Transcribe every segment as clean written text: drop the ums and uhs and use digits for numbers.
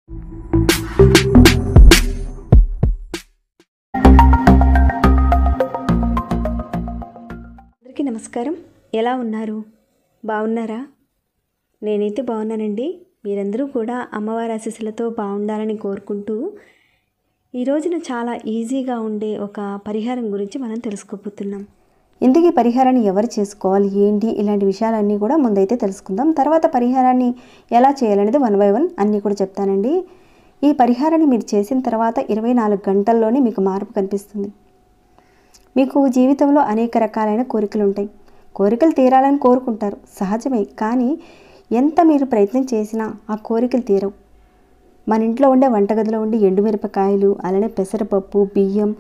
అందరికీ నమస్కారం. ఎలా ఉన్నారు? బాగున్నారా? నేనైతే బాగున్నానండి. మీరందరూ కూడా అమ్మవారి ఆశీస్సులతో బాగుండాలని కోరుకుంటూ ఈ రోజున చాలా ఈజీగా ఉండే ఒక పరిహారం గురించి మనం తెలుసుకోబోతున్నాం. ఇంతకీ పరిహారాన్ని ఎవరు చేసుకోవాలి, ఏంటి, ఇలాంటి విషయాలన్నీ కూడా ముందైతే తెలుసుకుందాం. తర్వాత పరిహారాన్ని ఎలా చేయాలనేది 1 by 1 అన్నీ కూడా చెప్తానండి. ఈ పరిహారాన్ని మీరు చేసిన తర్వాత 24 గంటల్లోనే మీకు మార్పు కనిపిస్తుంది. మీకు జీవితంలో అనేక రకాలైన కోరికలు ఉంటాయి. కోరికలు తీరాలని కోరుకుంటారు, సహజమే. కానీ ఎంత మీరు ప్రయత్నం చేసినా ఆ కోరికలు తీరవు. మన ఇంట్లో ఉండే వంటగదిలో ఉండే ఎండుమిరపకాయలు, అలానే పెసరపప్పు, బియ్యం,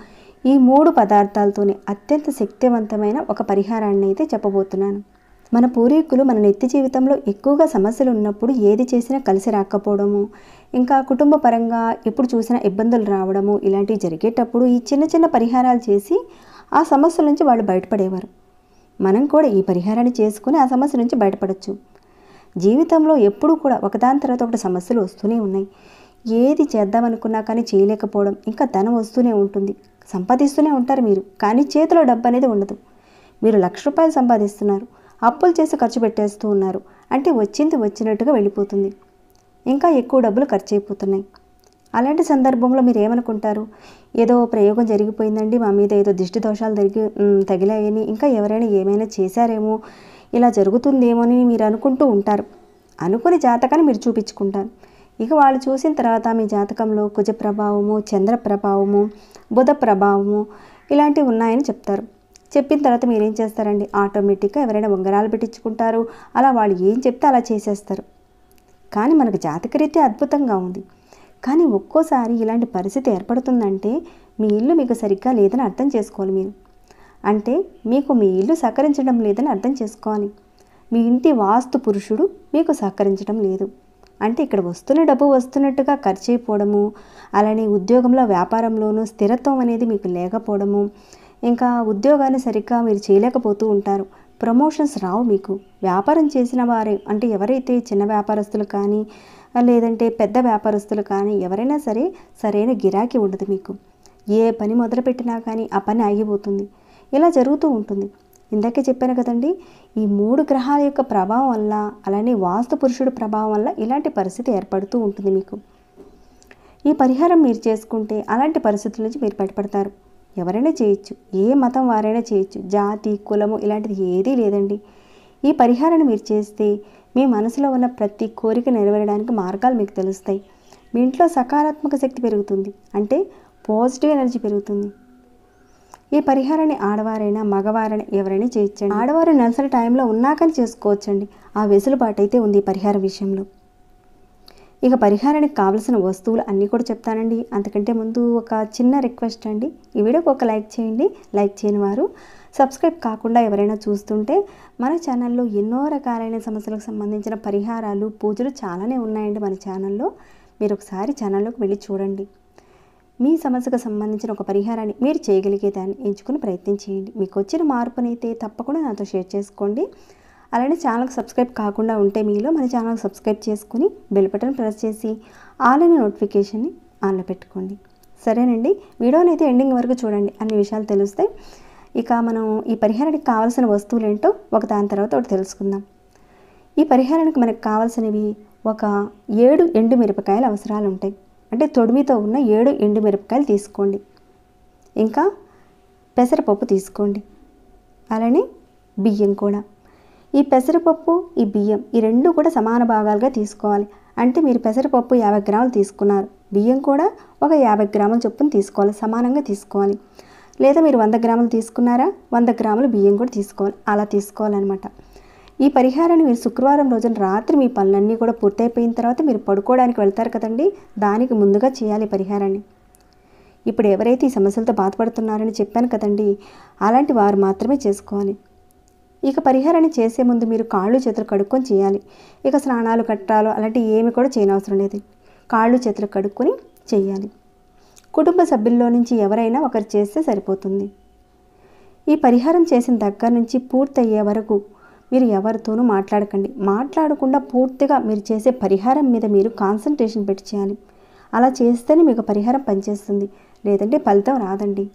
ఈ 3 పదార్థాలతోనే అత్యంత శక్తివంతమైన ఒక పరిహారాన్ని అయితే చెప్పబోతున్నాను. మన పూర్వీకులు మన నిత్య జీవితంలో ఎక్కువగా సమస్యలు ఉన్నప్పుడు ఏది చేసినా కలిసి రాకపోవడము, ఇంకా కుటుంబ పరంగా ఎప్పుడు చూసినా ఇబ్బందులు రావడము, ఇలాంటివి జరిగేటప్పుడు ఈ చిన్న చిన్న పరిహారాలు చేసి ఆ సమస్యల నుంచి వాళ్ళు బయటపడేవారు. మనం కూడా ఈ పరిహారాన్ని చేసుకుని ఆ సమస్య నుంచి బయటపడవచ్చు. జీవితంలో ఎప్పుడూ కూడా ఒకదాని తర్వాత ఒకటి సమస్యలు వస్తూనే ఉన్నాయి. ఏది చేద్దామనుకున్నా కానీ చేయలేకపోవడం, ఇంకా ధనం వస్తూనే ఉంటుంది, సంపాదిస్తూనే ఉంటారు మీరు, కానీ చేతిలో డబ్బు అనేది ఉండదు. మీరు ₹1,00,000 సంపాదిస్తున్నారు, అప్పులు చేసి ఖర్చు పెట్టేస్తూ ఉన్నారు, అంటే వచ్చింది వచ్చినట్టుగా వెళ్ళిపోతుంది, ఇంకా ఎక్కువ డబ్బులు ఖర్చు అయిపోతున్నాయి. అలాంటి సందర్భంలో మీరు ఏమనుకుంటారు? ఏదో ప్రయోగం జరిగిపోయిందండి, మా మీద ఏదో దిష్టి దోషాలు తగిలాయని, ఇంకా ఎవరైనా ఏమైనా చేశారేమో, ఇలా జరుగుతుందేమో అని మీరు అనుకుంటూ ఉంటారు. అనుకుని జాతకాన్ని మీరు చూపించుకుంటారు. ఇక వాళ్ళు చూసిన తర్వాత మీ జాతకంలో కుజ ప్రభావము, చంద్ర ప్రభావము, బుధ ప్రభావము ఇలాంటివి ఉన్నాయని చెప్తారు. చెప్పిన తర్వాత మీరేం చేస్తారండి? ఆటోమేటిక్గా ఎవరైనా ఉంగరాలు పెట్టించుకుంటారు. అలా వాళ్ళు ఏం చెప్తే అలా చేసేస్తారు. కానీ మనకు జాతకరీత్యా అద్భుతంగా ఉంది. కానీ ఒక్కోసారి ఇలాంటి పరిస్థితి ఏర్పడుతుందంటే మీ ఇల్లు మీకు సరిగ్గా లేదని అర్థం చేసుకోవాలి మీరు. అంటే మీకు మీ ఇల్లు సహకరించడం లేదని అర్థం చేసుకోవాలి. మీ ఇంటి వాస్తు పురుషుడు మీకు సహకరించడం లేదు. అంటే ఇక్కడ వస్తున్న డబ్బు వస్తున్నట్టుగా ఖర్చు అయిపోవడము, అలానే ఉద్యోగంలో వ్యాపారంలోనూ స్థిరత్వం అనేది మీకు లేకపోవడము, ఇంకా ఉద్యోగాన్ని సరిగ్గా మీరు చేయలేకపోతూ ఉంటారు. ప్రమోషన్స్ రావు మీకు. వ్యాపారం చేసిన వారే, అంటే ఎవరైతే చిన్న వ్యాపారస్తులు కానీ లేదంటే పెద్ద వ్యాపారస్తులు కానీ ఎవరైనా సరే సరైన గిరాకీ ఉండదు మీకు. ఏ పని మొదలుపెట్టినా కానీ ఆ పని ఆగిపోతుంది. ఇలా జరుగుతూ ఉంటుంది. ఇందాకే చెప్పాను కదండి, ఈ 3 గ్రహాల యొక్క ప్రభావం వల్ల, అలానే వాస్తు పురుషుడు ప్రభావం వల్ల ఇలాంటి పరిస్థితి ఏర్పడుతూ ఉంటుంది మీకు. ఈ పరిహారం మీరు చేసుకుంటే అలాంటి పరిస్థితుల నుంచి మీరు బయటపడతారు. ఎవరైనా చేయొచ్చు, ఏ మతం వారైనా చేయొచ్చు, జాతి కులము ఇలాంటిది ఏదీ లేదండి. ఈ పరిహారాన్ని మీరు చేస్తే మీ మనసులో ఉన్న ప్రతి కోరిక నెరవేరడానికి మార్గాలు మీకు తెలుస్తాయి. మీ ఇంట్లో సకారాత్మక శక్తి పెరుగుతుంది, అంటే పాజిటివ్ ఎనర్జీ పెరుగుతుంది. ఈ పరిహారాన్ని ఆడవారైనా మగవారైనా ఎవరైనా చేయొచ్చండి. ఆడవారు నెలసరి టైంలో ఉన్నాకని చేసుకోవచ్చండి. ఆ వెసులుబాటు అయితే ఉంది ఈ పరిహార విషయంలో. ఇక పరిహారానికి కావలసిన వస్తువులు అన్నీ కూడా చెప్తానండి. అంతకంటే ముందు ఒక చిన్న రిక్వెస్ట్ అండి, ఈ వీడియోకి ఒక లైక్ చేయండి. లైక్ చేయని వారు సబ్స్క్రైబ్ కాకుండా ఎవరైనా చూస్తుంటే మన ఛానల్లో ఎన్నో రకాలైన సమస్యలకు సంబంధించిన పరిహారాలు, పూజలు చాలానే ఉన్నాయండి మన ఛానల్లో. మీరు ఒకసారి ఛానల్లోకి వెళ్ళి చూడండి. మీ సమస్యకు సంబంధించిన ఒక పరిహారాన్ని మీరు చేయగలిగేదాన్ని ఎంచుకుని ప్రయత్నం చేయండి. మీకు వచ్చిన మార్పునైతే తప్పకుండా నాతో షేర్ చేసుకోండి. అలానే ఛానల్కి సబ్స్క్రైబ్ కాకుండా ఉంటే మీలో మన ఛానల్కి సబ్స్క్రైబ్ చేసుకుని బెల్ బటన్ ప్రెస్ చేసి ఆల్ అనే నోటిఫికేషన్ని ఆన్లో పెట్టుకోండి. సరేనండి, వీడియోని అయితే ఎండింగ్ వరకు చూడండి, అన్ని విషయాలు తెలుస్తాయి. ఇక మనం ఈ పరిహారానికి కావాల్సిన వస్తువులు ఏంటో ఒక దాని తర్వాత ఒకటి తెలుసుకుందాం. ఈ పరిహారానికి మనకు కావాల్సినవి ఒక 7 ఎండుమిరపకాయలు అవసరాలు ఉంటాయి. అంటే తొడిమితో ఉన్న 7 ఎండుమిరపకాయలు తీసుకోండి. ఇంకా పెసరపప్పు తీసుకోండి, అలానే బియ్యం కూడా. ఈ పెసరపప్పు, ఈ బియ్యం ఈ 2 కూడా సమాన భాగాలుగా తీసుకోవాలి. అంటే మీరు పెసరపప్పు 50 గ్రాములు తీసుకున్నారు, బియ్యం కూడా ఒక 50 గ్రాముల చొప్పున తీసుకోవాలి, సమానంగా తీసుకోవాలి. లేదా మీరు 100 గ్రాములు తీసుకున్నారా, 100 గ్రాములు బియ్యం కూడా తీసుకోవాలి, అలా తీసుకోవాలన్నమాట. ఈ పరిహారాన్ని మీరు శుక్రవారం రోజున రాత్రి మీ పనులన్నీ కూడా పూర్తయిపోయిన తర్వాత మీరు పడుకోవడానికి వెళ్తారు కదండి, దానికి ముందుగా చేయాలి ఈ పరిహారాన్ని. ఇప్పుడు ఎవరైతే ఈ సమస్యలతో బాధపడుతున్నారని చెప్పాను కదండి, అలాంటి వారు మాత్రమే చేసుకోవాలి. ఇక పరిహారాన్ని చేసే ముందు మీరు కాళ్ళు చేతులు కడుక్కొని చేయాలి. ఇక స్నానాలు కట్టాలు అలాంటివి ఏమి కూడా చేయనవసరం లేదు. కాళ్ళు చేతులు కడుక్కొని చేయాలి. కుటుంబ సభ్యుల్లో నుంచి ఎవరైనా ఒకరు చేస్తే సరిపోతుంది. ఈ పరిహారం చేసిన దగ్గర నుంచి పూర్తయ్యే వరకు మీరు ఎవరితోనూ మాట్లాడకండి. మాట్లాడకుండా పూర్తిగా మీరు చేసే పరిహారం మీద మీరు కాన్సంట్రేషన్ పెట్టి చేయాలి. అలా చేస్తేనే మీకు పరిహారం పనిచేస్తుంది, లేదంటే ఫలితం రాదండి.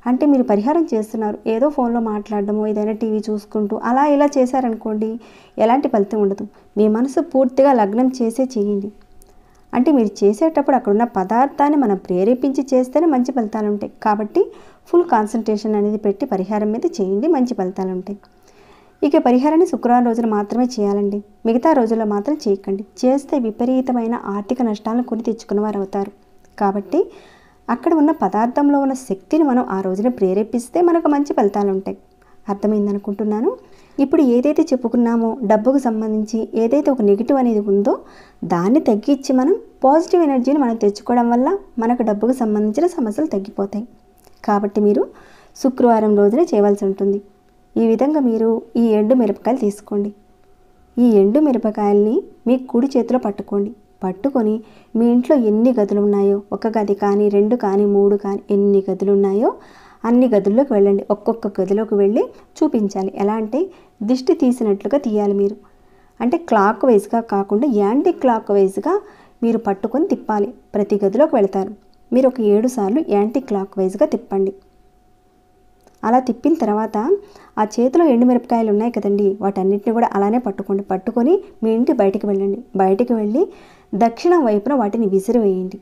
అంటే మీరు పరిహారం చేస్తున్నారు, ఏదో ఫోన్లో మాట్లాడడము, ఏదైనా టీవీ చూసుకుంటూ అలా ఇలా చేశారనుకోండి, ఎలాంటి ఫలితం ఉండదు. మీ మనసు పూర్తిగా లగ్నం చేసే చేయండి. అంటే మీరు చేసేటప్పుడు అక్కడున్న పదార్థాన్ని మనం ప్రేరేపించి చేస్తేనే మంచి ఫలితాలు ఉంటాయి. కాబట్టి ఫుల్ కాన్సన్ట్రేషన్ అనేది పెట్టి పరిహారం మీద చేయండి, మంచి ఫలితాలు ఉంటాయి. ఇక పరిహారాన్ని శుక్రవారం రోజున మాత్రమే చేయాలండి, మిగతా రోజుల్లో మాత్రం చేయకండి. చేస్తే విపరీతమైన ఆర్థిక నష్టాలను కొని తెచ్చుకున్నవారు అవుతారు. కాబట్టి అక్కడ ఉన్న పదార్థంలో ఉన్న శక్తిని మనం ఆ రోజున ప్రేరేపిస్తే మనకు మంచి ఫలితాలు ఉంటాయి. అర్థమైందనుకుంటున్నాను. ఇప్పుడు ఏదైతే చెప్పుకున్నామో డబ్బుకు సంబంధించి ఏదైతే ఒక నెగిటివ్ అనేది ఉందో దాన్ని తగ్గించి మనం పాజిటివ్ ఎనర్జీని మనం తెచ్చుకోవడం వల్ల మనకు డబ్బుకు సంబంధించిన సమస్యలు తగ్గిపోతాయి. కాబట్టి మీరు శుక్రవారం రోజునే చేయవలసి ఉంటుంది. ఈ విధంగా మీరు ఈ ఎండు మిరపకాయలు తీసుకోండి. ఈ ఎండు మిరపకాయల్ని మీ కుడి చేతిలో పట్టుకోండి. పట్టుకొని మీ ఇంట్లో ఎన్ని గదులు ఉన్నాయో, ఒక గది కానీ 2 కానీ 3 కానీ ఎన్ని గదులు ఉన్నాయో అన్ని గదుల్లోకి వెళ్ళండి. ఒక్కొక్క గదిలోకి వెళ్ళి చూపించాలి. ఎలా అంటే దిష్టి తీసినట్లుగా తీయాలి మీరు. అంటే క్లాక్ వైజ్గా కాకుండా యాంటీ క్లాక్ వైజ్గా మీరు పట్టుకొని తిప్పాలి. ప్రతి గదిలోకి వెళ్తారు. మీరు ఒక 7 సార్లు యాంటీ క్లాక్ వైజ్గా తిప్పండి. అలా తిప్పిన తర్వాత ఆ చేతిలో ఎండుమిరపకాయలు ఉన్నాయి కదండి, వాటన్నిటిని కూడా అలానే పట్టుకోండి. పట్టుకొని మీ ఇంటి బయటికి వెళ్ళండి. బయటికి వెళ్ళి దక్షిణం వైపున వాటిని విసిరివేయండి.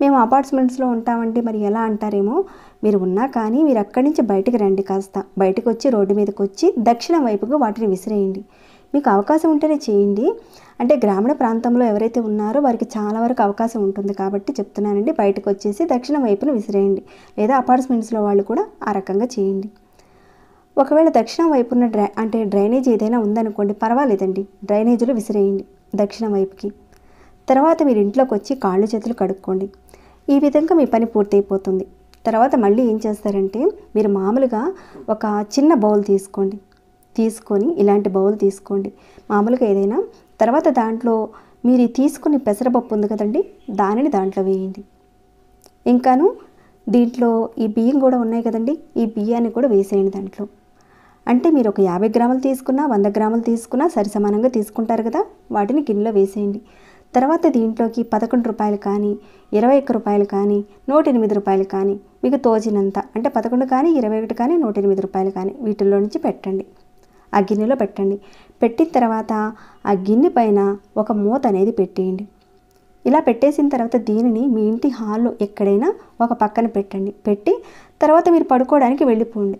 మేము అపార్ట్మెంట్స్లో ఉంటామండి, మరి ఎలా అంటారేమో, మీరు ఉన్నా కానీ మీరు అక్కడి నుంచి బయటికి రండి. కాస్త బయటకు వచ్చి రోడ్డు మీదకి వచ్చి దక్షిణం వైపుకు వాటిని విసిరేయండి. మీకు అవకాశం ఉంటేనే చేయండి. అంటే గ్రామీణ ప్రాంతంలో ఎవరైతే ఉన్నారో వారికి చాలా వరకు అవకాశం ఉంటుంది కాబట్టి చెప్తున్నానండి. బయటకు వచ్చేసి దక్షిణం వైపున విసిరేయండి. లేదా అపార్ట్మెంట్స్లో వాళ్ళు కూడా ఆ రకంగా చేయండి. ఒకవేళ దక్షిణం వైపున డ్రైనేజ్ ఏదైనా ఉందనుకోండి, పర్వాలేదండి, డ్రైనేజీలో విసిరేయండి దక్షిణం వైపుకి. తర్వాత మీరు ఇంట్లోకి వచ్చి కాళ్ళు చేతులు కడుక్కోండి. ఈ విధంగా మీ పని పూర్తయిపోతుంది. తర్వాత మళ్ళీ ఏం చేస్తారంటే, మీరు మామూలుగా ఒక చిన్న బౌల్ తీసుకోండి. తీసుకొని ఇలాంటి బౌల్ తీసుకోండి మామూలుగా ఏదైనా. తర్వాత దాంట్లో మీరు తీసుకుని పెసరపప్పు ఉంది కదండి, దానిని దాంట్లో వేయండి. ఇంకాను దీంట్లో ఈ బియ్యం కూడా ఉన్నాయి కదండి, ఈ బియ్యాన్ని కూడా వేసేయండి దాంట్లో. అంటే మీరు ఒక 50 గ్రాములు తీసుకున్నా 100 గ్రాములు తీసుకున్నా సరి సమానంగా తీసుకుంటారు కదా, వాటిని గిన్నెలో వేసేయండి. తర్వాత దీంట్లోకి 11 రూపాయలు కానీ 21 రూపాయలు కానీ 108 రూపాయలు కానీ మీకు తోచినంత, అంటే 11 కానీ 21 కానీ 108 రూపాయలు కానీ వీటిల్లో నుంచి పెట్టండి. ఆ గిన్నెలో పెట్టండి. పెట్టిన తర్వాత ఆ గిన్నె పైన ఒక మూత అనేది పెట్టేయండి. ఇలా పెట్టేసిన తర్వాత దీనిని మీ ఇంటి హాల్లో ఎక్కడైనా ఒక పక్కన పెట్టండి. పెట్టి తర్వాత మీరు పడుకోవడానికి వెళ్ళిపోండి.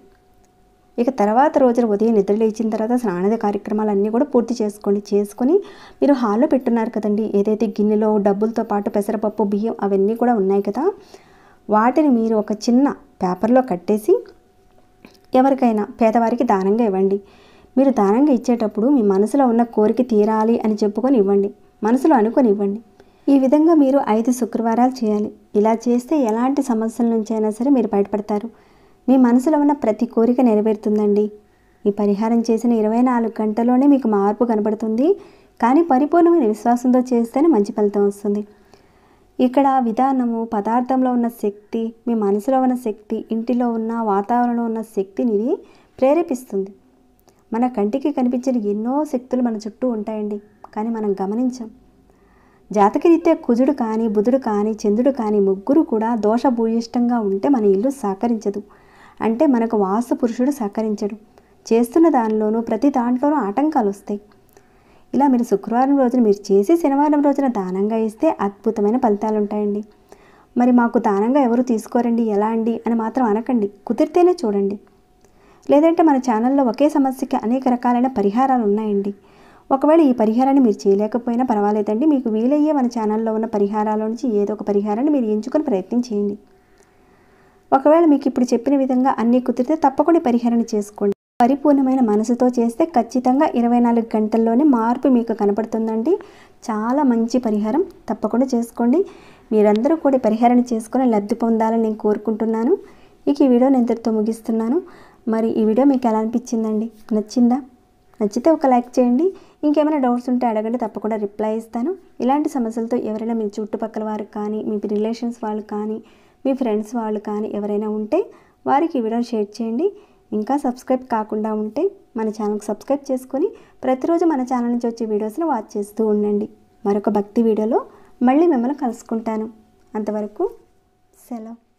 ఇక తర్వాత రోజున ఉదయం నిద్ర లేచిన తర్వాత స్నానాది కార్యక్రమాలన్నీ కూడా పూర్తి చేసుకోండి. చేసుకొని మీరు హాల్లో పెట్టున్నారు కదండి, ఏదైతే గిన్నెలో డబ్బులతో పాటు పెసరపప్పు బియ్యం అవన్నీ కూడా ఉన్నాయి కదా, వాటిని మీరు ఒక చిన్న పేపర్లో కట్టేసి ఎవరికైనా పేదవారికి దానంగా ఇవ్వండి. మీరు దానంగా ఇచ్చేటప్పుడు మీ మనసులో ఉన్న కోరిక తీరాలి అని చెప్పుకొని ఇవ్వండి, మనసులో అనుకొని ఇవ్వండి. ఈ విధంగా మీరు 5 శుక్రవారాలు చేయాలి. ఇలా చేస్తే ఎలాంటి సమస్యల నుంచి అయినా సరే మీరు బయటపడతారు. మీ మనసులో ఉన్న ప్రతి కోరిక నెరవేరుతుందండి. ఈ పరిహారం చేసిన 24 గంటల్లోనే మీకు మార్పు కనబడుతుంది. కానీ పరిపూర్ణమైన విశ్వాసంతో చేస్తేనే మంచి ఫలితం వస్తుంది. ఇక్కడ విధానము, పదార్థంలో ఉన్న శక్తి, మీ మనసులో ఉన్న శక్తి, ఇంటిలో ఉన్న వాతావరణంలో ఉన్న శక్తిని ఇది ప్రేరేపిస్తుంది. మన కంటికి కనిపించిన ఎన్నో శక్తులు మన చుట్టూ ఉంటాయండి, కానీ మనం గమనించం. జాతకరీత్యా కుజుడు కానీ బుధుడు కానీ చంద్రుడు కానీ ముగ్గురు కూడా దోషభూయిష్టంగా ఉంటే మన ఇల్లు సహకరించదు. అంటే మనకు వాస్తు పురుషుడు సహకరించడు. చేస్తున్న దానిలోనూ ప్రతి దాంట్లోనూ ఆటంకాలు వస్తాయి. ఇలా మీరు శుక్రవారం రోజున మీరు చేసి శనివారం రోజున దానంగా ఇస్తే అద్భుతమైన ఫలితాలు ఉంటాయండి. మరి మాకు దానంగా ఎవరు తీసుకోరండి, ఎలా అండి అని మాత్రం అనకండి. కుదిరితేనే చూడండి. లేదంటే మన ఛానల్లో ఒకే సమస్యకి అనేక రకాలైన పరిహారాలు ఉన్నాయండి. ఒకవేళ ఈ పరిహారాన్ని మీరు చేయలేకపోయినా పర్వాలేదండి, మీకు వీలయ్యే మన ఛానల్లో ఉన్న పరిహారాల నుంచి ఏదో ఒక పరిహారాన్ని మీరు ఎంచుకొని ప్రయత్నం చేయండి. ఒకవేళ మీకు ఇప్పుడు చెప్పిన విధంగా అన్నీ కుదిరితే తప్పకుండా పరిహారాన్ని చేసుకోండి. పరిపూర్ణమైన మనసుతో చేస్తే ఖచ్చితంగా 24 గంటల్లోనే మార్పు మీకు కనపడుతుందండి. చాలా మంచి పరిహారం, తప్పకుండా చేసుకోండి. మీరందరూ కూడా పరిహారాన్ని చేసుకొని లబ్ధి పొందాలని నేను కోరుకుంటున్నాను. ఇక ఈ వీడియో నేను ఇంతటితో ముగిస్తున్నాను. మరి ఈ వీడియో మీకు ఎలా అనిపించిందండి? నచ్చిందా? నచ్చితే ఒక లైక్ చేయండి. ఇంకేమైనా డౌట్స్ ఉంటే అడగండి, తప్పకుండా రిప్లై ఇస్తాను. ఇలాంటి సమస్యలతో ఎవరైనా మీ చుట్టుపక్కల వారు కానీ, మీ రిలేషన్స్ వాళ్ళు కానీ, మీ ఫ్రెండ్స్ వాళ్ళు కానీ ఎవరైనా ఉంటే వారికి ఈ వీడియోని షేర్ చేయండి. ఇంకా సబ్స్క్రైబ్ కాకుండా ఉంటే మన ఛానల్కి సబ్స్క్రైబ్ చేసుకొని ప్రతిరోజు మన ఛానల్ నుంచి వచ్చే వీడియోస్ని వాచ్ చేస్తూ ఉండండి. మరొక భక్తి వీడియోలో మళ్ళీ మిమ్మల్ని కలుసుకుంటాను. అంతవరకు సెలవు.